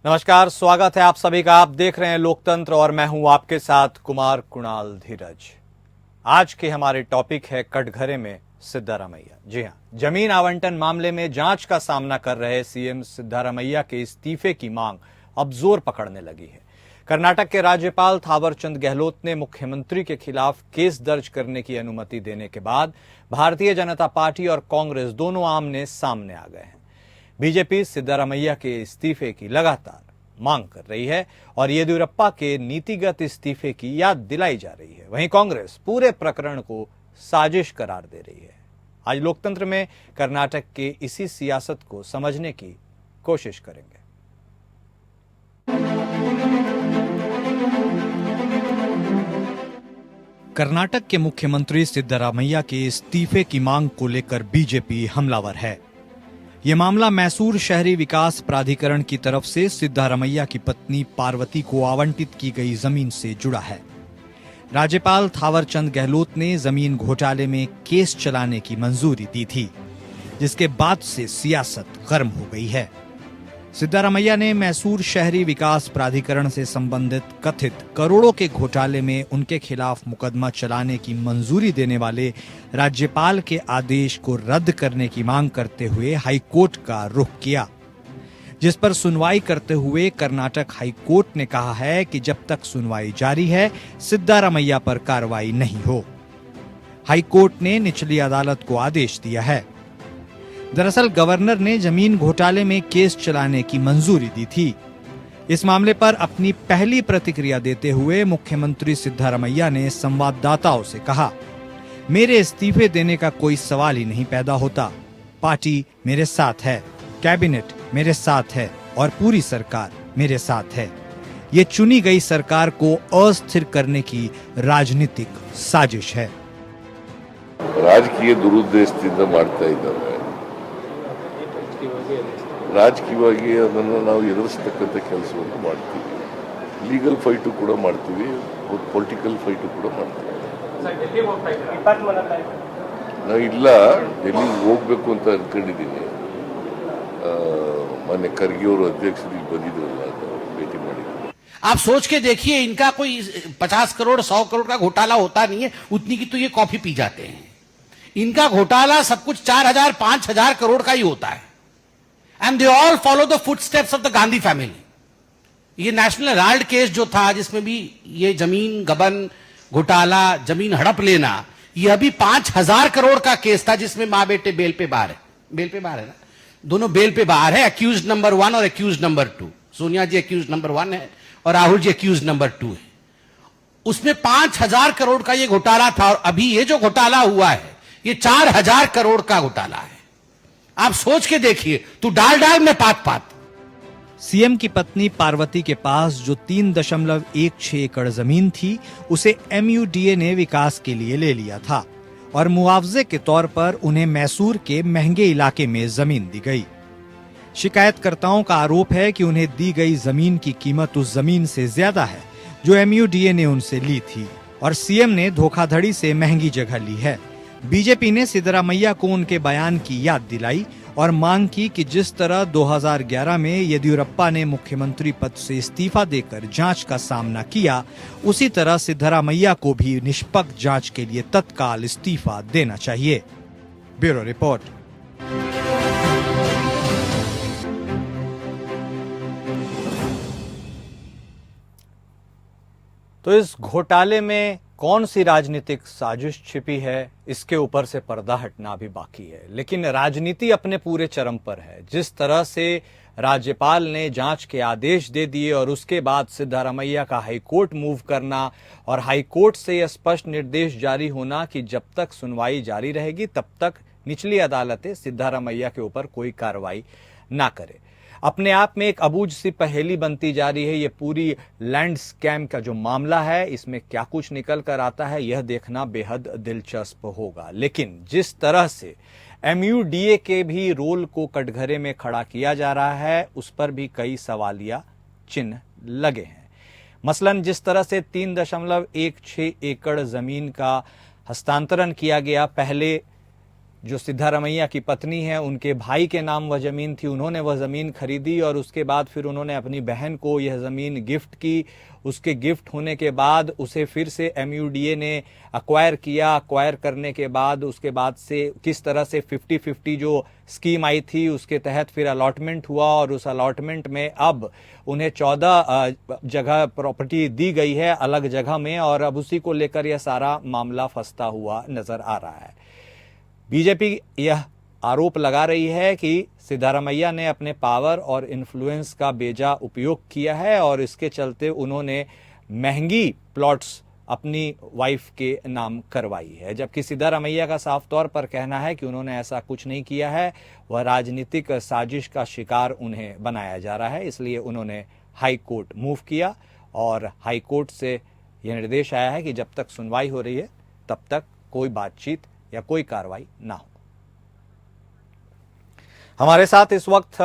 नमस्कार, स्वागत है आप सभी का। आप देख रहे हैं लोकतंत्र और मैं हूं आपके साथ कुमार कुणाल धीरज। आज के हमारे टॉपिक है कटघरे में सिद्धारमैया। जी हां, जमीन आवंटन मामले में जांच का सामना कर रहे सीएम सिद्धारमैया के इस्तीफे की मांग अब जोर पकड़ने लगी है। कर्नाटक के राज्यपाल थावरचंद गहलोत ने मुख्यमंत्री के खिलाफ केस दर्ज करने की अनुमति देने के बाद भारतीय जनता पार्टी और कांग्रेस दोनों आमने सामने आ गए हैं। बीजेपी सिद्धारमैया के इस्तीफे की लगातार मांग कर रही है और येदियुरप्पा के नीतिगत इस्तीफे की याद दिलाई जा रही है। वहीं कांग्रेस पूरे प्रकरण को साजिश करार दे रही है। आज लोकतंत्र में कर्नाटक के इसी सियासत को समझने की कोशिश करेंगे। कर्नाटक के मुख्यमंत्री सिद्धारमैया के इस्तीफे की मांग को लेकर बीजेपी हमलावर है। यह मामला मैसूर शहरी विकास प्राधिकरण की तरफ से सिद्धारमैया की पत्नी पार्वती को आवंटित की गई जमीन से जुड़ा है। राज्यपाल थावरचंद गहलोत ने जमीन घोटाले में केस चलाने की मंजूरी दी थी, जिसके बाद से सियासत गर्म हो गई है। सिद्धारमैया ने मैसूर शहरी विकास प्राधिकरण से संबंधित कथित करोड़ों के घोटाले में उनके खिलाफ मुकदमा चलाने की मंजूरी देने वाले राज्यपाल के आदेश को रद्द करने की मांग करते हुए हाईकोर्ट का रुख किया, जिस पर सुनवाई करते हुए कर्नाटक हाईकोर्ट ने कहा है कि जब तक सुनवाई जारी है सिद्धारमैया पर कार्रवाई नहीं हो। हाईकोर्ट ने निचली अदालत को आदेश दिया है। दरअसल गवर्नर ने जमीन घोटाले में केस चलाने की मंजूरी दी थी। इस मामले पर अपनी पहली प्रतिक्रिया देते हुए मुख्यमंत्री सिद्धारमैया ने संवाददाताओं से कहा, मेरे इस्तीफे देने का कोई सवाल ही नहीं पैदा होता। पार्टी मेरे साथ है, कैबिनेट मेरे साथ है और पूरी सरकार मेरे साथ है। ये चुनी गई सरकार को अस्थिर करने की राजनीतिक साजिश है। राजकीय ದುರುದ್ದೇಶದಿಂದ ಮಾಡ್ತಾ ಇದ್ದಾರೆ। ರಾಜಕೀಯವಾಗಿ ಅದನ್ನು ನಾವು ಎದುರಿಸತಕ್ಕಂಥ ಕೆಲಸವನ್ನು ಮಾಡ್ತೀವಿ। ಲೀಗಲ್ ಫೈಟು ಕೂಡ ಮಾಡ್ತೀವಿ, ಪೊಲಿಟಿಕಲ್ ಫೈಟು ಕೂಡ ಮಾಡ್ತೀವಿ। ನಾವು ಇಲ್ಲ ಡೆಲ್ಲಿಗೆ ಹೋಗ್ಬೇಕು ಅಂತ ಅನ್ಕೊಂಡಿದ್ದೀನಿ। मान्य खरगे और अध्यक्ष बेटी माड़ी। आप सोच के देखिए, इनका कोई 50 करोड़ 100 करोड़ का घोटाला होता नहीं है, उतनी की तो ये कॉफी पी जाते हैं। इनका घोटाला सब कुछ 4000 5000 करोड़ का ही होता है। And they all follow the footsteps of the Gandhi family. ये नेशनल हेराल्ड केस जो था, जिसमें भी ये जमीन गबन घोटाला, जमीन हड़प लेना, ये अभी 5000 करोड़ का केस था, जिसमें मां बेटे बेल पे बाहर है। बेल पे बाहर है ना, दोनों बेल पे बाहर है। अक्यूज नंबर 1 और अक्यूज नंबर 2। सोनिया जी अक्यूज नंबर 1 है और राहुल जी अक्यूज नंबर 2 है। उसमें 5000 करोड़ का ये घोटाला था और अभी ये जो घोटाला हुआ है ये 4000 करोड़ का घोटाला है। आप सोच के देखिए, तू डाल डाल में पात पात। सीएम की पत्नी पार्वती के पास जो 3.16 एकड़ जमीन थी, उसे MUDA ने विकास के लिए ले लिया था और मुआवजे के तौर पर उन्हें मैसूर के महंगे इलाके में जमीन दी गई। शिकायतकर्ताओं का आरोप है कि उन्हें दी गई जमीन की कीमत उस जमीन से ज्यादा है जो MUDA ने उनसे ली थी और सीएम ने धोखाधड़ी से महंगी जगह ली है। बीजेपी ने सिद्धारमैया को उनके बयान की याद दिलाई और मांग की कि जिस तरह 2011 में येदियुरप्पा ने मुख्यमंत्री पद से इस्तीफा देकर जांच का सामना किया, उसी तरह सिद्धारमैया को भी निष्पक्ष जांच के लिए तत्काल इस्तीफा देना चाहिए। Bureau report. तो इस घोटाले में कौन सी राजनीतिक साजिश छिपी है, इसके ऊपर से पर्दा हटना भी बाकी है। लेकिन राजनीति अपने पूरे चरम पर है। जिस तरह से राज्यपाल ने जांच के आदेश दे दिए और उसके बाद सिद्धारमैया का हाईकोर्ट मूव करना और हाईकोर्ट से यह स्पष्ट निर्देश जारी होना कि जब तक सुनवाई जारी रहेगी तब तक निचली अदालतें सिद्धारमैया के ऊपर कोई कार्रवाई ना करे, अपने आप में एक अबूझ सी पहेली बनती जा रही है। ये पूरी लैंड स्कैम का जो मामला है, इसमें क्या कुछ निकल कर आता है, यह देखना बेहद दिलचस्प होगा। लेकिन जिस तरह से MUDA के भी रोल को कटघरे में खड़ा किया जा रहा है, उस पर भी कई सवालिया चिन्ह लगे हैं। मसलन जिस तरह से 3.16 एकड़ जमीन का हस्तांतरण किया गया, पहले जो सिद्धारमैया की पत्नी है, उनके भाई के नाम वह ज़मीन थी, उन्होंने वह ज़मीन खरीदी और उसके बाद फिर उन्होंने अपनी बहन को यह ज़मीन गिफ्ट की। उसके गिफ्ट होने के बाद उसे फिर से MUDA ने अक्वायर किया। अक्वायर करने के बाद उसके बाद से किस तरह से 50-50 जो स्कीम आई थी उसके तहत फिर अलॉटमेंट हुआ और उस अलॉटमेंट में अब उन्हें 14 जगह प्रॉपर्टी दी गई है अलग जगह में, और अब उसी को लेकर यह सारा मामला फंसता हुआ नजर आ रहा है। बीजेपी यह आरोप लगा रही है कि सिद्धारमैया ने अपने पावर और इन्फ्लुएंस का बेजा उपयोग किया है और इसके चलते उन्होंने महंगी प्लॉट्स अपनी वाइफ के नाम करवाई है, जबकि सिद्धारमैया का साफ तौर पर कहना है कि उन्होंने ऐसा कुछ नहीं किया है। वह राजनीतिक साजिश का शिकार उन्हें बनाया जा रहा है, इसलिए उन्होंने हाई कोर्ट मूव किया और हाई कोर्ट से यह निर्देश आया है कि जब तक सुनवाई हो रही है तब तक कोई बातचीत या कोई कार्रवाई ना हो। हमारे साथ इस वक्त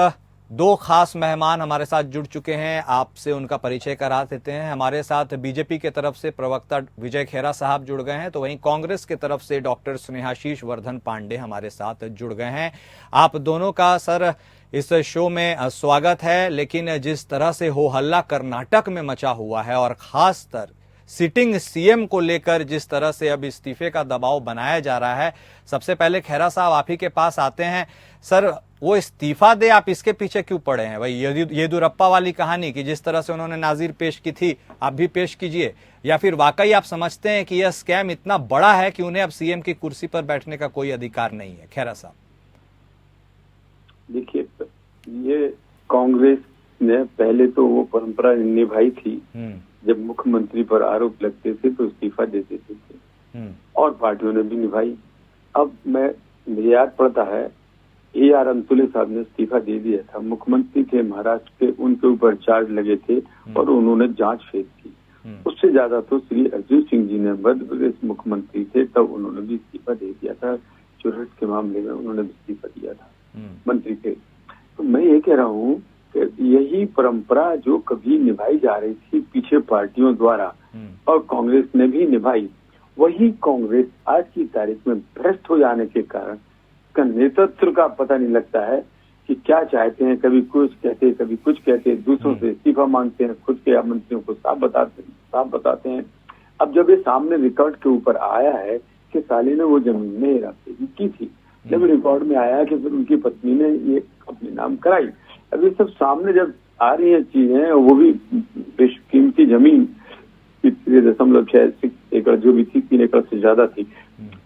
दो खास मेहमान हमारे साथ जुड़ चुके हैं, आपसे उनका परिचय करा देते हैं। हमारे साथ बीजेपी के तरफ से प्रवक्ता विजय खेरा साहब जुड़ गए हैं, तो वहीं कांग्रेस के तरफ से डॉक्टर स्नेहाशीष वर्धन पांडे हमारे साथ जुड़ गए हैं। आप दोनों का सर इस शो में स्वागत है। लेकिन जिस तरह से हो हल्ला कर्नाटक में मचा हुआ है और खासकर सिटिंग CM को लेकर जिस तरह से अब इस्तीफे का दबाव बनाया जा रहा है, सबसे पहले खेरा साहब आप ही के पास आते हैं। सर, वो इस्तीफा दे, आप इसके पीछे क्यों पड़े हैं? भाई येदियुरप्पा वाली कहानी की जिस तरह से उन्होंने नाजिर पेश की थी, आप भी पेश कीजिए, या फिर वाकई आप समझते हैं कि यह स्कैम इतना बड़ा है कि उन्हें अब CM की कुर्सी पर बैठने का कोई अधिकार नहीं है? खेरा साहब देखिए, ये कांग्रेस ने पहले तो वो परंपरा निभाई थी, जब मुख्यमंत्री पर आरोप लगते थे तो इस्तीफा दे देते थे और पार्टियों ने भी निभाई। अब मुझे याद पड़ता है AR अंतुले साहब ने इस्तीफा दे दिया था, मुख्यमंत्री के महाराष्ट्र के उनके ऊपर चार्ज लगे थे और उन्होंने जांच फेस की। उससे ज्यादा तो श्री अर्जुन सिंह जी ने मध्य प्रदेश मुख्यमंत्री थे, तब उन्होंने भी इस्तीफा दे दिया था। चुरहट के मामले में उन्होंने भी इस्तीफा दिया था मंत्री के। तो मैं ये कह रहा हूँ कि यही परंपरा जो कभी निभाई जा रही थी पीछे पार्टियों द्वारा और कांग्रेस ने भी निभाई, वही कांग्रेस आज की तारीख में भ्रष्ट हो जाने के कारण का नेतृत्व का पता नहीं लगता है कि क्या चाहते हैं। कभी कुछ कहते, कभी कुछ कहते, दूसरों से इस्तीफा मांगते हैं, खुद के मंत्रियों को साफ बताते हैं। अब जब ये सामने रिकॉर्ड के ऊपर आया है कि साली ने वो जमीन में हेराफेरी की थी, जब रिकॉर्ड में आया कि फिर उनकी पत्नी ने ये अपने नाम कराई, अब ये सब सामने जब आ रही है चीजें, वो भी बेशकीमती जमीन 3.6 एकड़ जो भी थी, 3 एकड़ से ज्यादा थी।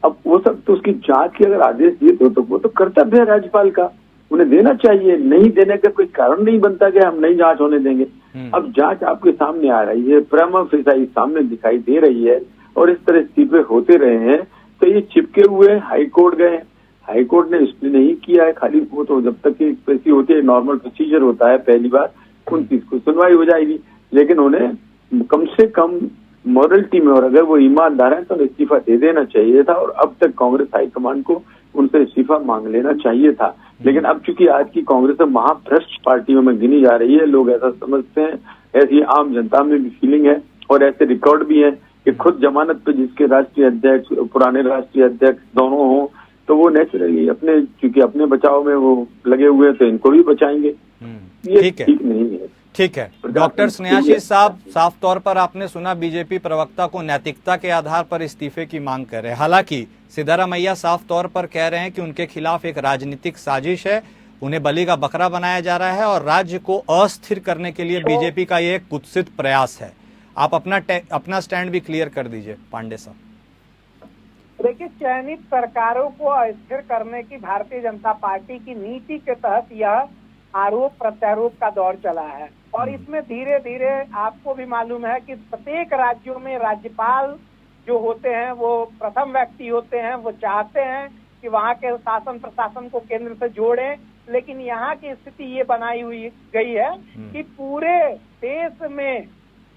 अब वो सब तो उसकी जांच के अगर आदेश दिए तो वो तो कर्तव्य है राज्यपाल का, उन्हें देना चाहिए। नहीं देने का कोई कारण नहीं बनता कि हम नहीं जांच होने देंगे। अब जांच आपके सामने आ रही है, प्रमा फेसाई सामने दिखाई दे रही है और इस तरह इस्तीफे होते रहे हैं, तो ये चिपके हुए हाई कोर्ट गए। हाई कोर्ट ने इसलिए नहीं किया है, खाली वो तो जब तक ऐसी होती है, नॉर्मल प्रोसीजर होता है, पहली बार 29 को सुनवाई हो जाएगी, लेकिन उन्हें कम से कम मॉरलिटी में और अगर वो ईमानदार है तो इस्तीफा दे देना चाहिए था और अब तक कांग्रेस हाईकमान को उनसे इस्तीफा मांग लेना चाहिए था। लेकिन अब चूंकि आज की कांग्रेस महाभ्रष्ट पार्टियों में गिनी जा रही है, लोग ऐसा समझते हैं, ऐसी आम जनता में भी फीलिंग है और ऐसे रिकॉर्ड भी है कि खुद जमानत पे जिसके राष्ट्रीय अध्यक्ष, पुराने राष्ट्रीय अध्यक्ष दोनों हों, तो वो नेचुरली अपने, क्योंकि अपने बचाव में वो लगे हुए हैं तो इनको भी बचाएंगे। ये ठीक नहीं है। ठीक है डॉक्टर स्नेहाशीष साहब, साफ तौर पर आपने सुना बीजेपी प्रवक्ता को नैतिकता के आधार पर इस्तीफे की मांग कर रहे हैं। हालांकि सिद्धारमैया साफ तौर पर कह रहे हैं कि उनके खिलाफ एक राजनीतिक साजिश है, उन्हें बलि का बकरा बनाया जा रहा है और राज्य को अस्थिर करने के लिए बीजेपी का ये एक कुत्सित प्रयास है। आप अपना स्टैंड भी क्लियर कर दीजिए पांडे साहब। देखिए, चयनित सरकारों को अस्थिर करने की भारतीय जनता पार्टी की नीति के तहत यह आरोप प्रत्यारोप का दौर चला है और इसमें धीरे धीरे आपको भी मालूम है कि प्रत्येक राज्यों में राज्यपाल जो होते हैं वो प्रथम व्यक्ति होते हैं। वो चाहते हैं कि वहाँ के शासन प्रशासन को केंद्र से जोड़ें, लेकिन यहाँ की स्थिति ये बनाई हुई गई है कि पूरे देश में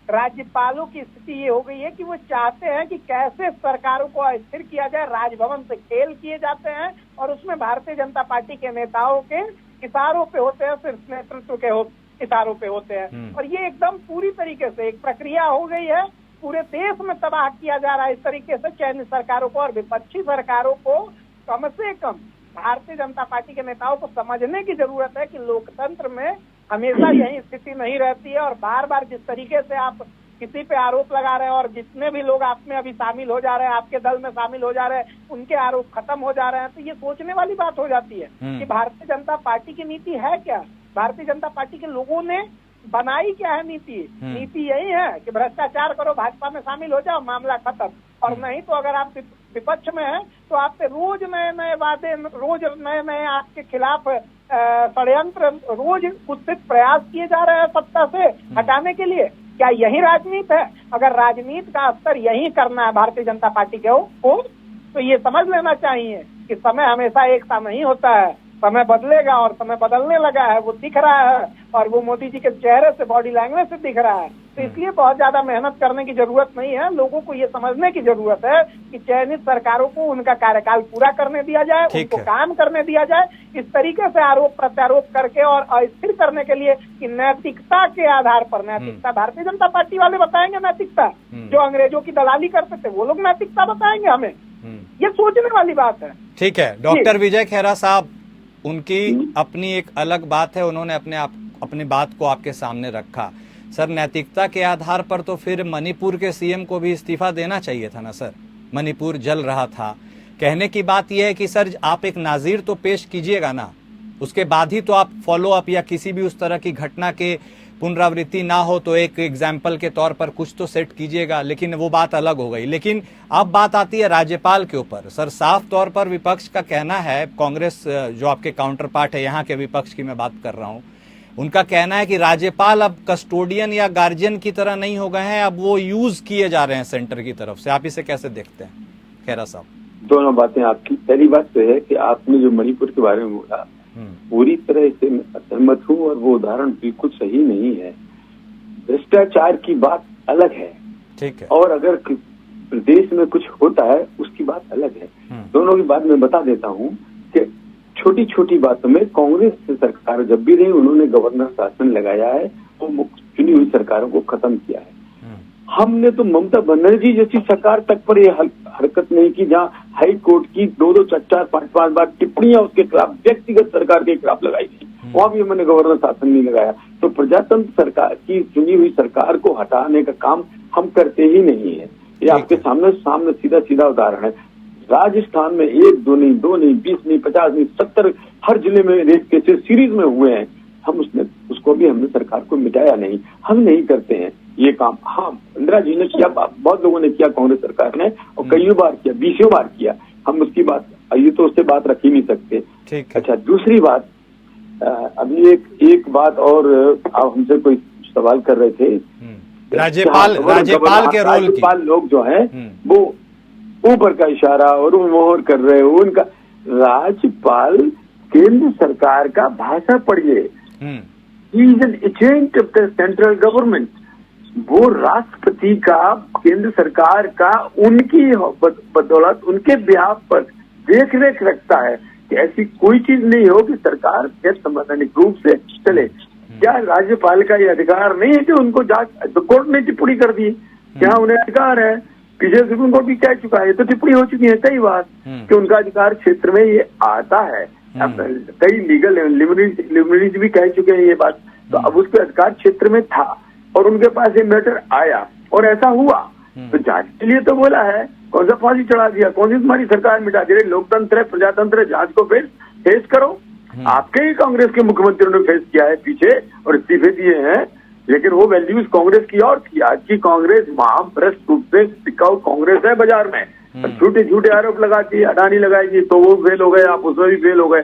राज्यपालों की स्थिति ये हो गई है कि वो चाहते हैं कि कैसे सरकारों को अस्थिर किया जाए। राजभवन से खेल किए जाते हैं और उसमें भारतीय जनता पार्टी के नेताओं के इशारों पे होते हैं, सिर्फ नेतृत्व के इशारों पे होते हैं और ये एकदम पूरी तरीके से एक प्रक्रिया हो गई है। पूरे देश में तबाह किया जा रहा है इस तरीके से चयनित सरकारों को और विपक्षी सरकारों को कम से कम भारतीय जनता पार्टी के नेताओं को समझने की जरूरत है कि लोकतंत्र में हमेशा यही स्थिति नहीं रहती है, और बार बार जिस तरीके से आप किसी पे आरोप लगा रहे हैं और जितने भी लोग आप में अभी शामिल हो जा रहे हैं, आपके दल में शामिल हो जा रहे हैं, उनके आरोप खत्म हो जा रहे हैं, तो ये सोचने वाली बात हो जाती है कि भारतीय जनता पार्टी की नीति है क्या, भारतीय जनता पार्टी के लोगों ने बनाई क्या है नीति। नीति यही है कि भ्रष्टाचार करो, भाजपा में शामिल हो जाओ, मामला खत्म। और नहीं तो अगर आप विपक्ष में हैं तो आप पे रोज नए नए वादे, रोज नए नए आपके खिलाफ षड्यंत्र, रोज कुत्सित प्रयास किए जा रहे हैं सत्ता से हटाने के लिए। क्या यही राजनीति है? अगर राजनीति का स्तर यही करना है भारतीय जनता पार्टी को तो ये समझ लेना चाहिए कि समय हमेशा एक सा नहीं होता है, समय बदलेगा और समय बदलने लगा है, वो दिख रहा है और वो मोदी जी के चेहरे से, बॉडी लैंग्वेज से दिख रहा है। तो इसलिए बहुत ज्यादा मेहनत करने की जरूरत नहीं है, लोगों को ये समझने की जरूरत है कि चयनित सरकारों को उनका कार्यकाल पूरा करने दिया जाए, उनको काम करने दिया जाए। इस तरीके से आरोप प्रत्यारोप करके और अस्थिर करने के लिए कि नैतिकता के आधार पर, नैतिकता भारतीय जनता पार्टी वाले बताएंगे नैतिकता, जो अंग्रेजों की दलाली करते थे वो लोग नैतिकता बताएंगे हमें। ये सोचने वाली बात है। ठीक है, डॉक्टर विजय खेरा साहब, उनकी अपनी एक अलग बात है, उन्होंने अपनी बात को आपके सामने रखा। सर, नैतिकता के आधार पर तो फिर मणिपुर के सीएम को भी इस्तीफा देना चाहिए था ना सर। मणिपुर जल रहा था। कहने की बात यह है कि सर आप एक नाजीर तो पेश कीजिएगा ना, उसके बाद ही तो आप फॉलो अप या किसी भी उस तरह की घटना के पुनरावृत्ति ना हो तो एक एग्जाम्पल के तौर पर कुछ तो सेट कीजिएगा। लेकिन वो बात अलग हो गई। लेकिन अब बात आती है राज्यपाल के ऊपर। सर, साफ तौर पर विपक्ष का कहना है, कांग्रेस जो आपके काउंटर पार्ट है, यहाँ के विपक्ष की मैं बात कर रहा हूँ, उनका कहना है कि राज्यपाल अब कस्टोडियन या गार्जियन की तरह नहीं हो गए हैं, अब वो यूज किए जा रहे हैं सेंटर की तरफ से। आप इसे कैसे देखते हैं खेरा साहब? दोनों बातें आपकी। पहली बात तो है कि आपने जो मणिपुर के बारे में बोला, पूरी तरह से सहमत हूँ और वो उदाहरण बिल्कुल सही नहीं है। भ्रष्टाचार की बात अलग है, ठीक है, और अगर प्रदेश में कुछ होता है उसकी बात अलग है। दोनों की बात मैं बता देता हूँ कि छोटी छोटी बातों में कांग्रेस सरकार जब भी रही, उन्होंने गवर्नर शासन लगाया है, वो चुनी हुई सरकारों को खत्म किया है। हमने तो ममता बनर्जी जैसी सरकार तक पर ये हरकत नहीं की, जहाँ हाई कोर्ट की 2-2, 4-4, 5-5 बार टिप्पणियां उसके खिलाफ, व्यक्तिगत सरकार के खिलाफ लगाई थी, वहां भी हमने गवर्नर शासन नहीं लगाया। तो प्रजातंत्र सरकार की चुनी हुई सरकार को हटाने का काम हम करते ही नहीं है। ये आपके सामने सीधा सीधा उदाहरण है। राजस्थान में 1, 2 नहीं, 2 नहीं, 20 नहीं, 50 नहीं, 70 हर जिले में रेप केसेस सीरीज में हुए हैं। हम उसको भी हमने सरकार को मिटाया नहीं, हम नहीं करते हैं ये काम। हाँ, इंदिरा जी ने किया, बहुत लोगों ने किया, कांग्रेस सरकार ने, और कई बार किया, 20 बार किया। हम उसकी बात, ये तो उससे बात रख ही नहीं सकते। अच्छा, दूसरी बात, अभी एक बात और, आप हमसे कोई सवाल कर रहे थे राज्यपाल के रोल की। राज्यपाल लोग जो है वो ऊपर का इशारा और वो मोहर कर रहे हो उनका। राज्यपाल केंद्र सरकार का भाषा पढ़िए, he is an agent of the central government. वो राष्ट्रपति का, केंद्र सरकार का, उनकी बदौलत, उनके बिहाफ पर देख रेख रखता है कि ऐसी कोई चीज नहीं हो कि सरकार संवैधानिक रूप से चले। क्या राज्यपाल का ये अधिकार नहीं है कि उनको जांच, तो कोर्ट ने टिप्पणी कर दी, क्या उन्हें अधिकार है? पीछे सुप्रीम कोर्ट भी कह चुका है, तो टिप्पणी हो चुकी है कई बार कि उनका अधिकार क्षेत्र में ये आता है। कई लीगल लिमिटेड भी कह चुके हैं ये बात। तो अब उसके अधिकार क्षेत्र में था और उनके पास ये मैटर आया और ऐसा हुआ, तो जांच के लिए तो बोला है, कौन सा फांसी चढ़ा दिया, कौन सी तुम्हारी सरकार मिटा दी? लोकतंत्र है, प्रजातंत्र है, जांच को फेस करो। आपके ही कांग्रेस के मुख्यमंत्री ने फेस किया है पीछे और इस्तीफे दिए हैं, लेकिन वो वैल्यूज कांग्रेस की और थी। आज की कांग्रेस महाभ्रष्ट रूप से टिकाऊ कांग्रेस है बाजार में, झूठे आरोप लगाती है। अडानी लगाएगी तो वो फेल हो गए, आप उसमें भी फेल हो गए।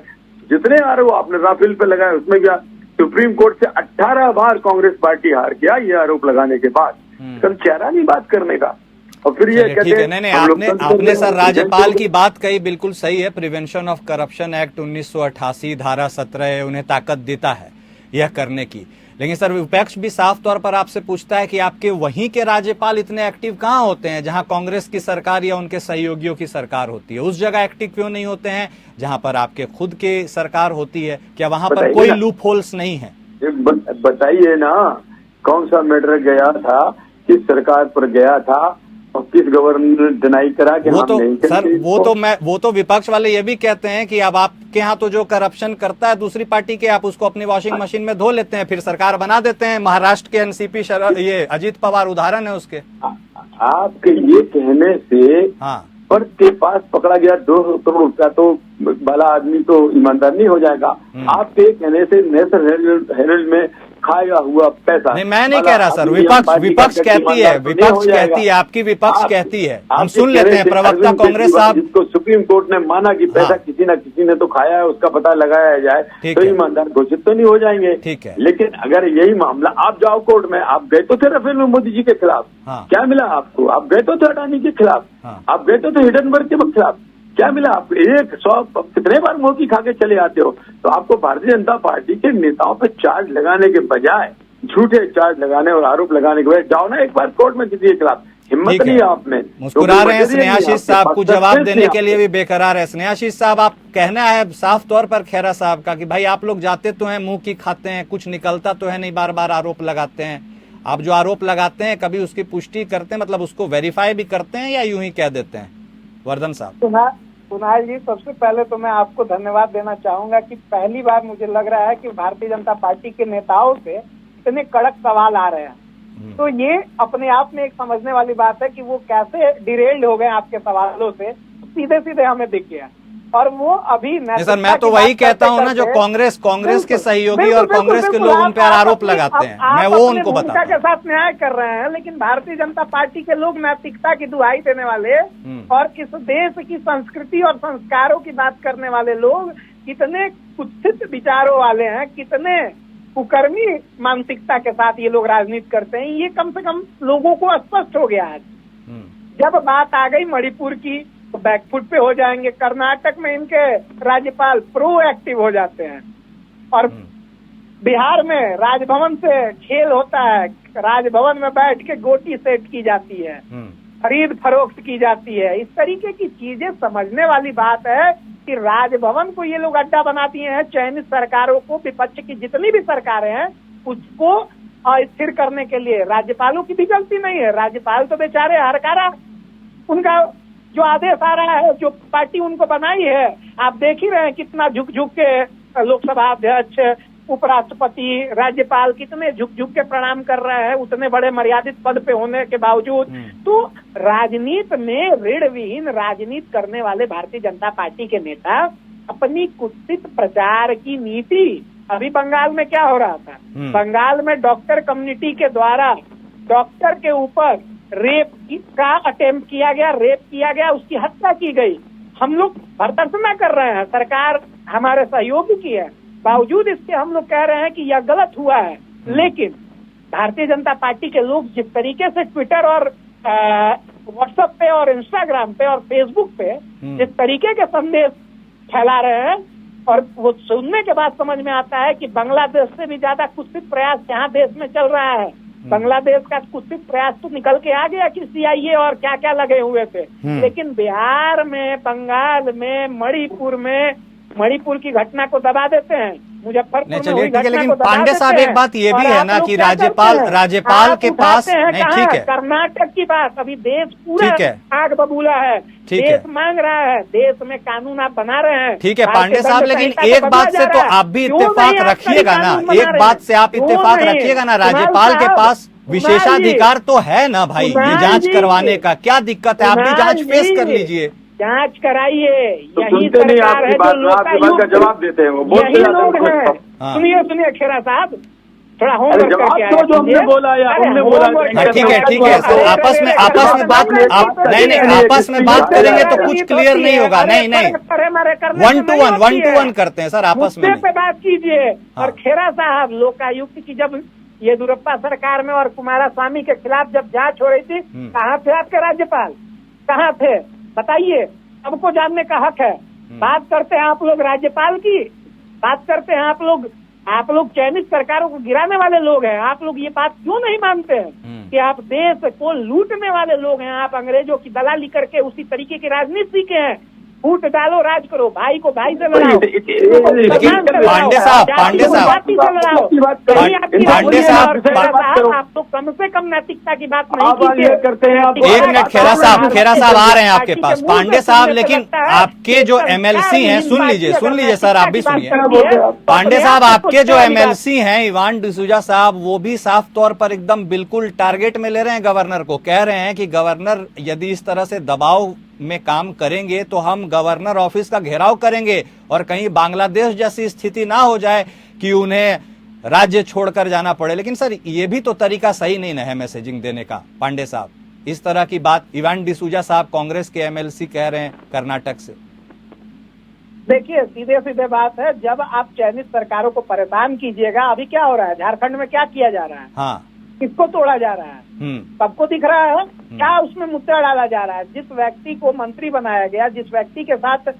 जितने आरोप आपने राफेल पे लगाए उसमें क्या सुप्रीम कोर्ट से 18 बार कांग्रेस पार्टी हार गया ये आरोप लगाने के बाद। कल चेहरा नहीं बात करने का। और फिर ये कहते हैं, नहीं, आपने सर राज्यपाल की बात कही, बिल्कुल सही है। प्रिवेंशन ऑफ करप्शन एक्ट 1988 धारा 17 उन्हें ताकत देता है यह करने की। लेकिन सर विपक्ष भी साफ तौर पर आपसे पूछता है कि आपके वहीं के राज्यपाल इतने एक्टिव कहाँ होते हैं जहां कांग्रेस की सरकार या उनके सहयोगियों की सरकार होती है? उस जगह एक्टिव क्यों नहीं होते हैं जहां पर आपके खुद के सरकार होती है? क्या वहां पर कोई लूप होल्स नहीं है? बताइए ना, कौन सा मैटर गया था, किस सरकार पर गया था, और किस गवर्नर ने डिनाई करा कि वो हम तो नहीं सर करेंगे? वो तो विपक्ष वाले ये भी कहते हैं कि अब आपके यहाँ तो जो करप्शन करता है दूसरी पार्टी के, आप उसको अपनी वॉशिंग मशीन में धो लेते हैं, फिर सरकार बना देते हैं। महाराष्ट्र के एनसीपी ये अजीत पवार उदाहरण है उसके। आपके ये कहने से हाँ, पर के पास पकड़ा गया 200 करोड़ रुपया तो भला आदमी तो ईमानदार नहीं हो जाएगा। आपके कहने से नेशनल हेराल्ड में खाया हुआ पैसा, नहीं मैं नहीं कह रहा सर, विपक्ष कहती है, आपकी विपक्ष कहती है, हम सुन लेते हैं प्रवक्ता कांग्रेस साहब। जिसको सुप्रीम कोर्ट ने माना कि पैसा किसी न किसी ने तो खाया है, उसका पता लगाया जाए तो ईमानदार घोषित तो नहीं हो जाएंगे। ठीक है, लेकिन अगर यही मामला, आप जाओ कोर्ट में, आप गए तो थे राफेल में मोदी जी के खिलाफ, क्या मिला आपको? आप गए तो थे अडानी के खिलाफ, आप गए तो थे हिडनबर्ग के खिलाफ, क्या मिला आपको? 100 कितने बार मोदी खा के चले आते हो? तो आपको भारतीय जनता पार्टी के नेताओं पे चार्ज लगाने के बजाय, झूठे चार्ज लगाने और आरोप लगाने के बजाय, जाओ ना एक बार कोर्ट में किसी के खिलाफ। हिम्मत नहीं है आप में। मुस्कुरा रहे हैं स्नेहाशीष साहब, कुछ जवाब देने के लिए भी बेकरार है। स्नेहाशीष साहब, आप कहना है साफ तौर पर खेरा साहब का कि भाई आप लोग जाते तो हैं, मुंह की खाते हैं, कुछ निकलता तो है नहीं, बार बार आरोप लगाते हैं। आप जो आरोप लगाते हैं कभी उसकी पुष्टि करते हैं, मतलब उसको वेरीफाई भी करते हैं या यूं ही कह देते हैं? वर्धन साहब। कुणाल जी, सबसे पहले तो मैं आपको धन्यवाद देना चाहूंगा कि पहली बार मुझे लग रहा है कि भारतीय जनता पार्टी के नेताओं से इतने कड़क सवाल आ रहे हैं। तो ये अपने आप में एक समझने वाली बात है कि वो कैसे डिरेल्ड हो गए आपके सवालों से, सीधे सीधे हमें दिख गया। और वो अभी सर मैं तो वही कहता हूँ ना, जो कांग्रेस के सहयोगी और कांग्रेस के लोग उन पर आरोप लगाते हैं, मैं वो उनको बताता हूँ। के साथ न्याय कर रहे हैं, लेकिन भारतीय जनता पार्टी के लोग नैतिकता की दुहाई देने वाले और इस देश की संस्कृति और संस्कारों की बात करने वाले लोग कितने कुत्सित विचारों वाले हैं, कितने कुकर्मी मानसिकता के साथ ये लोग राजनीति करते हैं, ये कम से कम लोगों को स्पष्ट हो गया है। जब बात आ गई मणिपुर की तो बैकफुट पे हो जाएंगे। कर्नाटक में इनके राज्यपाल प्रोएक्टिव हो जाते हैं और बिहार में राजभवन से खेल होता है, राजभवन में बैठ के गोटी सेट की जाती है, खरीद फरोख्त की जाती है। इस तरीके की चीजें समझने वाली बात है कि राजभवन को ये लोग अड्डा बना दिए हैं। चयनित सरकारों को, विपक्ष की जितनी भी सरकारें हैं उसको अस्थिर करने के लिए राज्यपालों की भी गलती नहीं है। राज्यपाल तो बेचारे हरकारा, उनका जो आदेश आ रहा है, जो पार्टी उनको बनाई है, आप देख ही रहे हैं कितना झुक झुक के लोकसभा अध्यक्ष, उपराष्ट्रपति, राज्यपाल कितने झुक झुक के प्रणाम कर रहे हैं, उतने बड़े मर्यादित पद पे होने के बावजूद। तो राजनीति में ऋण विहीन राजनीति करने वाले भारतीय जनता पार्टी के नेता अपनी कुत्सित प्रचार की नीति, अभी बंगाल में क्या हो रहा था, बंगाल में डॉक्टर कम्युनिटी के द्वारा डॉक्टर के ऊपर रेप का अटेम्प्ट किया गया, रेप किया गया, उसकी हत्या की गई। हम लोग भर्त्सना कर रहे हैं, सरकार हमारे सहयोगी की है, बावजूद इसके हम लोग कह रहे हैं कि यह गलत हुआ है। लेकिन भारतीय जनता पार्टी के लोग जिस तरीके से ट्विटर और व्हाट्सएप पे और इंस्टाग्राम पे और फेसबुक पे जिस तरीके के संदेश फैला रहे हैं, और वो सुनने के बाद समझ में आता है कि बांग्लादेश से भी ज्यादा कुत्सित प्रयास यहाँ देश में चल रहा है। बांग्लादेश का कुत्सित प्रयास तो निकल के आ गया कि CIA और क्या क्या लगे हुए थे, लेकिन बिहार में, बंगाल में, मणिपुर की घटना को दबा देते हैं, मुजफ्फरपुर में हुई घटना को दबा देते हैं। लेकिन पांडे साहब एक बात ये भी है ना कि राज्यपाल के पास, नहीं ठीक है, कर्नाटक की बात, अभी देश पूरा आग बबूला है, देश मांग रहा है, देश में कानून आप बना रहे हैं, ठीक है पांडे साहब, लेकिन एक बात से तो आप भी इत्तेफाक रखिएगा ना, एक बात से आप इत्तेफाक रखिएगा ना, राज्यपाल के पास विशेषाधिकार तो है ना भाई ये जांच करवाने का, क्या दिक्कत है? आप भी जांच पेश कर लीजिए, जांच कराइए। तो यही सुनते नहीं सरकार है जो लोकायुक्त का जवाब देते हैं, वो यही लोग हैं। सुनिए खेरा साहब, थोड़ा होमवर्क करके आए। जो हमने बोला या हमने बोला, ठीक है, आपस में बात, नहीं आपस में बात करेंगे तो कुछ क्लियर नहीं होगा। नहीं 1 to 1 करते हैं सर, आपस में पे बात कीजिए। और खेरा साहब, लोकायुक्त की जब येदियुरप्पा सरकार में और कुमारस्वामी के खिलाफ जब जांच हो रही थी, कहाँ थे आपके राज्यपाल, कहाँ थे बताइए? सबको जानने का हक है। बात करते हैं आप लोग राज्यपाल की, बात करते हैं आप लोग चयनित सरकारों को गिराने वाले लोग हैं। आप लोग ये बात क्यों नहीं मानते हैं कि आप देश को लूटने वाले लोग हैं? आप अंग्रेजों की दलाली करके उसी तरीके की राजनीति सीखे हैं। फूट डालो, राज करो, भाई को भाई से लड़ाओ, पांडे साहब, आप तो कम से कम नैतिकता की बात नहीं करते हैं। एक मिनट, खेरा साहब आ रहे हैं आपके पास। पांडे साहब, लेकिन आपके जो एमएलसी हैं, सुन लीजिए सर, आप भी सुनिए। पांडे साहब, आपके जो एमएलसी हैं इवान डिसूजा साहब, वो भी साफ तौर पर एकदम बिल्कुल टारगेट में ले रहे हैं गवर्नर को। कह रहे हैं कि गवर्नर यदि इस तरह से दबाव में काम करेंगे तो हम गवर्नर ऑफिस का घेराव करेंगे और कहीं बांग्लादेश जैसी स्थिति ना हो जाए कि उन्हें राज्य छोड़कर जाना पड़े। लेकिन सर, ये भी तो तरीका सही नहीं ना है मैसेजिंग देने का। पांडे साहब, इस तरह की बात इवान डिसूजा साहब कांग्रेस के एमएलसी कह रहे हैं कर्नाटक से। देखिए, सीधे सीधे बात है, जब आप चयनित सरकारों को परेशान कीजिएगा, अभी क्या हो रहा है झारखंड में, क्या किया जा रहा है, हाँ, किसको तोड़ा जा रहा है, सबको दिख रहा है क्या उसमें मुद्दा डाला जा रहा है। जिस व्यक्ति को मंत्री बनाया गया, जिस व्यक्ति के साथ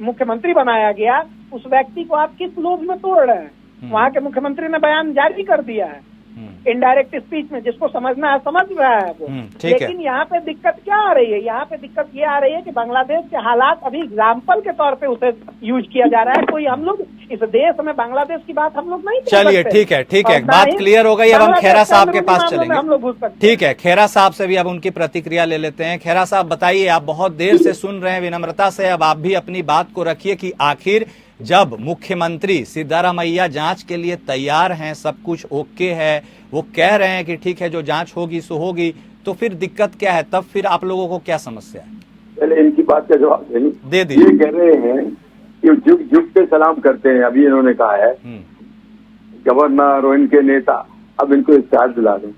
मुख्यमंत्री बनाया गया, उस व्यक्ति को आप किस लोभ में तोड़ रहे हैं। वहाँ के मुख्यमंत्री ने बयान जारी कर दिया है इनडायरेक्ट स्पीच में, जिसको समझना है समझ रहा है वो। लेकिन यहाँ पे दिक्कत क्या आ रही है, यहाँ पे दिक्कत ये आ रही है कि बांग्लादेश के हालात अभी एग्जाम्पल के तौर पे उसे यूज किया जा रहा है। कोई हम लोग इस देश में बांग्लादेश की बात हम लोग नहीं, चलिए ठीक है, बात क्लियर हो गई। अब हम खेरा साहब के पास चलेंगे, हम लोग घुस सकते। ठीक है, खेरा साहब से भी अब उनकी प्रतिक्रिया ले लेते हैं। खेरा साहब, बताइए, आप बहुत देर से सुन रहे हैं, विनम्रता से अब आप भी अपनी बात को रखिए कि आखिर जब मुख्यमंत्री सिद्धारमैया जांच के लिए तैयार हैं, सब कुछ ओके है, वो कह रहे हैं कि ठीक है जो जांच होगी सो होगी, तो फिर दिक्कत क्या है? तब फिर आप लोगों को क्या समस्या है? पहले इनकी बात का जवाब दे दीजिए। ये कह रहे हैं कि जुग जुग पे सलाम करते हैं, अभी इन्होंने कहा है गवर्नर और इनके नेता, अब इनको इस्तेहार दिला दें।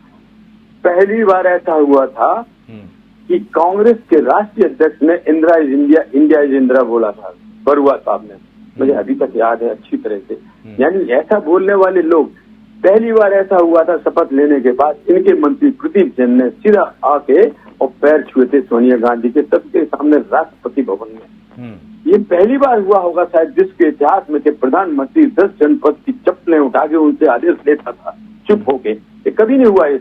पहली बार ऐसा हुआ था कि कांग्रेस के राष्ट्रीय अध्यक्ष ने Indira is India, India is Indira बोला था, बरुआ साहब ने, मुझे अभी तक याद है अच्छी तरह से। यानी ऐसा बोलने वाले लोग, पहली बार ऐसा हुआ था शपथ लेने के बाद इनके मंत्री प्रदीप जैन ने सीधा आके और पैर छुए थे सोनिया गांधी के, सबके सामने राष्ट्रपति भवन में। ये पहली बार हुआ होगा शायद जिसके इतिहास में कि प्रधानमंत्री 10 जनपद की चप्पलें उठा के उनसे आदेश लेता था चुप होके। ये कभी नहीं हुआ, ये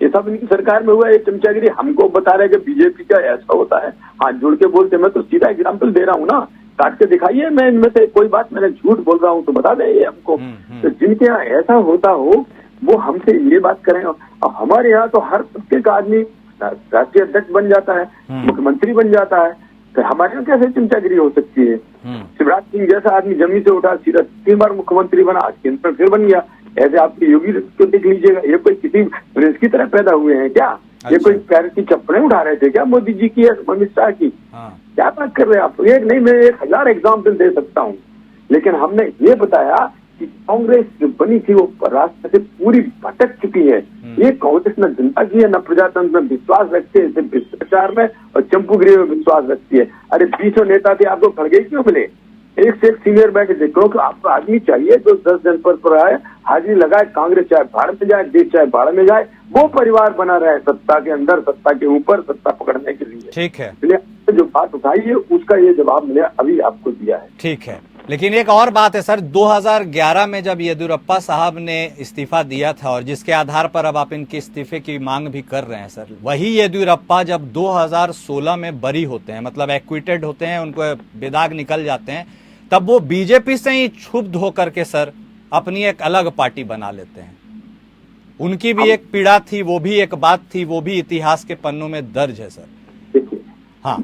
सब इनकी सरकार में हुआ। ये चमचागिरी हमको बता रहे कि बीजेपी का ऐसा होता है, हाथ जोड़ के बोलते। मैं तो सीधा एग्जाम्पल दे रहा हूँ ना, काट के दिखाइए, मैं इनमें से कोई बात मैंने झूठ बोल रहा हूँ तो बता दें ये हमको। तो जिनके यहाँ ऐसा होता हो वो हमसे ये बात करें। अब हमारे यहाँ तो हर तबके का आदमी राष्ट्रीय अध्यक्ष बन जाता है, मुख्यमंत्री बन जाता है, तो हमारे यहाँ कैसे चिमचागिरी हो सकती है? शिवराज सिंह जैसा आदमी जमीन से उठा, सीधा 3 बार मुख्यमंत्री बना, आज केंद्र में फिर बन गया। ऐसे आपके योगी को देख लीजिएगा, ये कोई किसी प्रिंस की तरह पैदा हुए हैं क्या? ये कोई पैर की चप्पलें उठा रहे थे क्या मोदी जी की, अमित शाह की? क्या बात कर रहे हैं आप? एक नहीं, मैं 1000 एग्जाम्पल दे सकता हूँ। लेकिन हमने ये बताया कि कांग्रेस जो बनी थी वो रास्ते से पूरी भटक चुकी है। ये कांग्रेस न जनता की है, न प्रजातंत्र में विश्वास रखते है, सिर्फ भ्रष्टाचार में और चंपूगिरी में विश्वास रखती है। अरे 20 नेता थे, आपको खड़गे क्यों मिले? एक से एक सीनियर बैठे थे, क्योंकि आपको आदमी चाहिए जो 10 जनपद पर आए, हाजिरी लगाए, कांग्रेस चाहे भाड़ में जाए, देश चाहे भाड़ में जाए, वो परिवार बना रहे सत्ता के अंदर, सत्ता के ऊपर, सत्ता पकड़ने के लिए। ठीक है, जो बात उठाई है उसका ये जवाब मैंने अभी आपको दिया है। ठीक है, लेकिन एक और बात है सर, 2011 में जब येदियुरप्पा साहब ने इस्तीफा दिया था और जिसके आधार पर अब आप इनके इस्तीफे की मांग भी कर रहे हैं सर, वही येदियुरप्पा जब 2016 में बरी होते हैं, मतलब एक्विटेड होते हैं, उनको बेदाग निकल जाते हैं, तब वो बीजेपी से ही क्षुब्ध होकर के सर अपनी एक अलग पार्टी बना लेते हैं। उनकी भी एक पीड़ा थी, वो भी एक बात थी, वो भी इतिहास के पन्नों में दर्ज है सर। देखिए, हाँ,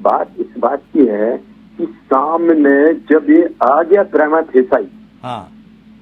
बात इस बात की है कि सामने जब ये आ गया प्रेमा फेसाई, हाँ,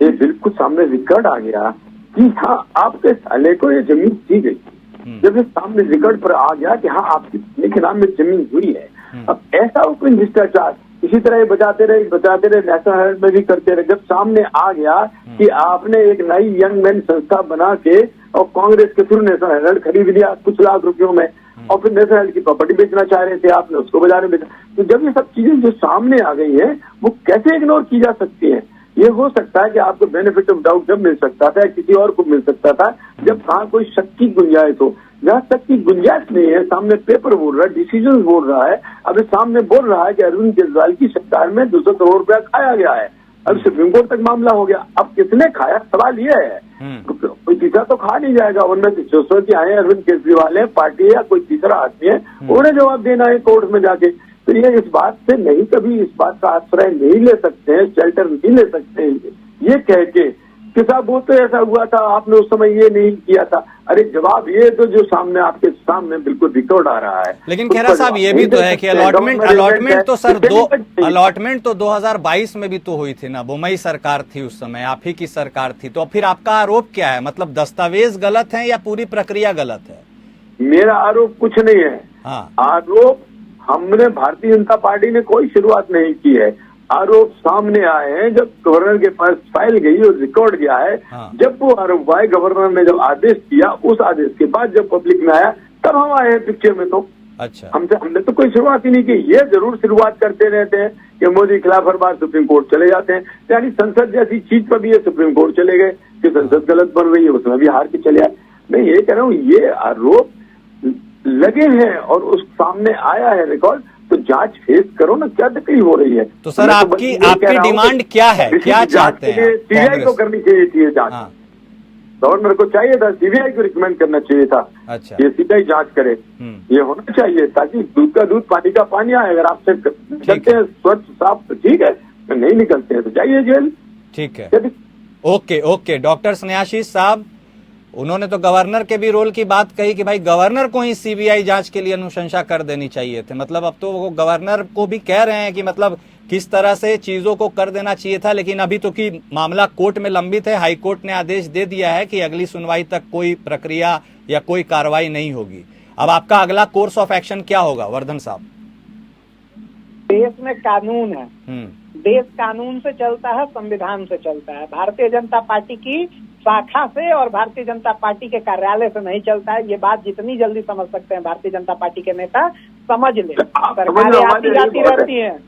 ये बिल्कुल सामने रिकॉर्ड आ गया कि हाँ आपके साले को ये जमीन दी गई। जब ये सामने रिकॉर्ड पर आ गया कि हाँ आपके साले के नाम में जमीन हुई है, अब ऐसा ओपन भ्रष्टाचार इसी तरह ये बचाते रहे, नेशनल हेल्थ में भी करते रहे। जब सामने आ गया कि आपने एक नई यंग मैन संस्था बना के और कांग्रेस के थ्रू नेशनल हेल्थ खरीद लिया कुछ लाख रुपयों में, और फिर नेशनल हेल्थ की प्रॉपर्टी बेचना चाह रहे थे, आपने उसको बाजार में बेचा। तो जब ये सब चीजें जो सामने आ गई है वो कैसे इग्नोर की जा सकती है? ये हो सकता है कि आपको बेनिफिट ऑफ डाउट जब मिल सकता था, किसी और को मिल सकता था, जब कहाँ कोई शक की गुंजाइश हो। जहाँ तक की गुंजाइश नहीं है, सामने पेपर बोल रहा है, डिसीजन बोल रहा है, अभी सामने बोल रहा है कि अरविंद केजरीवाल की सरकार में 200 करोड़ रुपया खाया गया है। अब सुप्रीम कोर्ट तक मामला हो गया। अब किसने खाया, सवाल ये है। कोई तीसरा तो खा नहीं जाएगा, उनमें से जो आए अरविंद केजरीवाल है, पार्टी है या कोई तीसरा आदमी है, उन्हें जवाब देना है कोर्ट में जाके। तो ये इस बात से नहीं, कभी इस बात का आश्रय नहीं ले सकते हैं, शेल्टर नहीं ले सकते हैं ये कह के कि साहब वो तो ऐसा हुआ था, आपने उस समय ये नहीं किया था। अरे जवाब ये तो जो सामने आपके सामने बिल्कुल रिकॉर्ड आ रहा है। लेकिन खेरा साहब ये भी तो है कि अलॉटमेंट तो सर अलॉटमेंट तो 2022 में भी तो हुई थी ना, बुमई सरकार थी उस समय, आप ही की सरकार थी, तो फिर आपका आरोप क्या है? मतलब दस्तावेज गलत है या पूरी प्रक्रिया गलत है? मेरा आरोप कुछ नहीं है। हाँ। आरोप हमने, भारतीय जनता पार्टी ने कोई शुरुआत नहीं की है। आरोप सामने आए हैं जब गवर्नर के पास फाइल गई और रिकॉर्ड गया है। हाँ। जब वो आरोप आए, गवर्नर ने जब आदेश दिया, उस आदेश के बाद जब पब्लिक में आया तब हम आए हैं पिक्चर में। तो अच्छा, हमने तो कोई शुरुआत ही नहीं की। ये जरूर शुरुआत करते रहते हैं कि मोदी के खिलाफ हर बार सुप्रीम कोर्ट चले जाते हैं, यानी संसद जैसी चीज पर भी ये सुप्रीम कोर्ट चले गए कि संसद गलत बन रही है, उसमें भी हार के चले आए। मैं ये कह रहा हूँ, ये आरोप लगे हैं और उस सामने आया है रिकॉर्ड, तो जांच फेस करो ना, क्या तकलीफ हो रही है? तो सर आपकी डिमांड क्या है, क्या चाहते हैं? सीबीआई को करनी चाहिए थी जांच। हाँ। गवर्नर को चाहिए था, सीबीआई को रिकमेंड करना चाहिए था। अच्छा। ये सीबीआई जांच करे, ये होना चाहिए, ताकि दूध का दूध पानी का पानी आए। अगर आपसे निकलते हैं स्वच्छ साफ तो ठीक है, नहीं निकलते हैं तो जाइए जेल। ठीक है, ओके। डॉक्टर स्नेहाशीष साहब, उन्होंने तो गवर्नर के भी रोल की बात कही कि भाई गवर्नर को ही सीबीआई जांच के लिए अनुशंसा कर देनी चाहिए थे। मतलब अब तो वो गवर्नर को भी कह रहे हैं कि मतलब किस तरह से चीजों को कर देना चाहिए था, लेकिन अभी तो की मामला कोर्ट में लंबित है। हाई कोर्ट ने आदेश दे दिया है कि अगली सुनवाई तक कोई प्रक्रिया या कोई कार्रवाई नहीं होगी। अब आपका अगला कोर्स ऑफ एक्शन क्या होगा वर्धन साहब? देश में कानून है, देश कानून से चलता है, संविधान से चलता है। भारतीय जनता पार्टी की शाखा से और भारतीय जनता पार्टी के कार्यालय से नहीं चलता है। ये बात जितनी जल्दी समझ सकते हैं भारतीय जनता पार्टी के नेता, समझ ले। सरकारें आती जाती रहती हैं,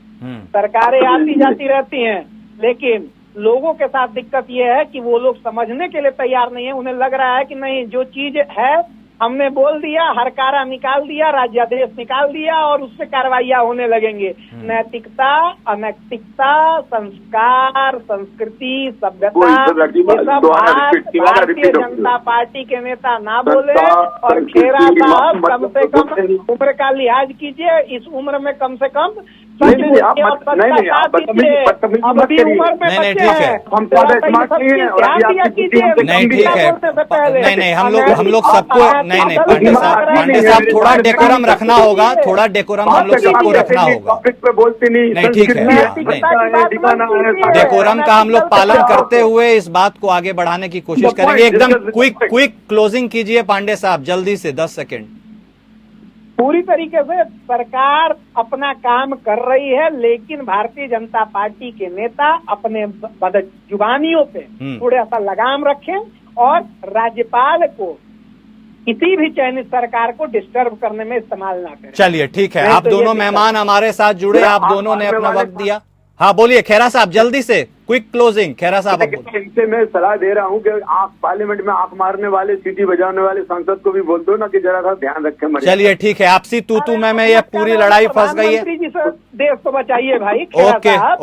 सरकारें आती जाती रहती हैं, लेकिन लोगों के साथ दिक्कत ये है कि वो लोग समझने के लिए तैयार नहीं है। उन्हें लग रहा है कि नहीं, जो चीज है हमने बोल दिया, हरकारा निकाल दिया, राज्यादेश निकाल दिया और उससे कार्रवाइयां होने लगेंगे। नैतिकता, अनैतिकता, संस्कार, संस्कृति, सभ्यता, ये सब भारतीय जनता पार्टी के नेता ना बोले। और खेरा साहब, कम से कम उम्र का लिहाज कीजिए। इस उम्र में कम से कम नहीं, आप उम्र में ठीक है, हम ज्यादा स्मार्ट नहीं है और नहीं ठीक है, नहीं हम लोग सबको नहीं पांडे साहब थोड़ा डेकोरम रखना होगा, थोड़ा डेकोरम हम लोग सबको रखना होगा। बोलते नहीं, ठीक है, डेकोरम का हम लोग पालन करते हुए इस बात को आगे बढ़ाने की कोशिश करेंगे। एकदम क्विक क्लोजिंग कीजिए पांडे साहब, जल्दी से 10 सेकेंड। पूरी तरीके से सरकार अपना काम कर रही है, लेकिन भारतीय जनता पार्टी के नेता अपने जुबानियों पे थोड़ा सा लगाम रखें और राज्यपाल को किसी भी चयनित सरकार को डिस्टर्ब करने में इस्तेमाल ना करें। चलिए ठीक है, आप दोनों मेहमान हमारे साथ जुड़े, आप दोनों ने अपना वक्त दिया। हाँ बोलिए खेरा साहब, जल्दी से क्विक क्लोजिंग। खेरा साहब, इनसे मैं सलाह दे रहा हूँ कि आप पार्लियामेंट में आंख मारने वाले, सीटी बजाने वाले सांसद को भी बोल दो ना कि जरा सा ध्यान रखें। चलिए ठीक है, आपसी तू में ये पूरी लड़ाई फंस गई है। देश को बचाइए भाई।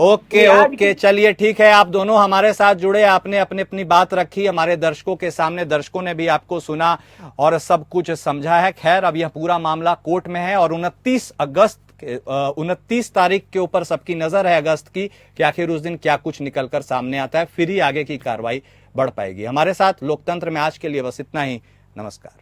ओके चलिए ठीक है, आप दोनों हमारे साथ जुड़े, आपने अपनी बात रखी हमारे दर्शकों के सामने, दर्शकों ने भी आपको सुना और सब कुछ समझा है। खैर, अब यह पूरा मामला कोर्ट में है और 29 तारीख के ऊपर सबकी नजर है अगस्त की कि आखिर उस दिन क्या कुछ निकलकर सामने आता है, फिर ही आगे की कार्रवाई बढ़ पाएगी। हमारे साथ लोकतंत्र में आज के लिए बस इतना ही। नमस्कार।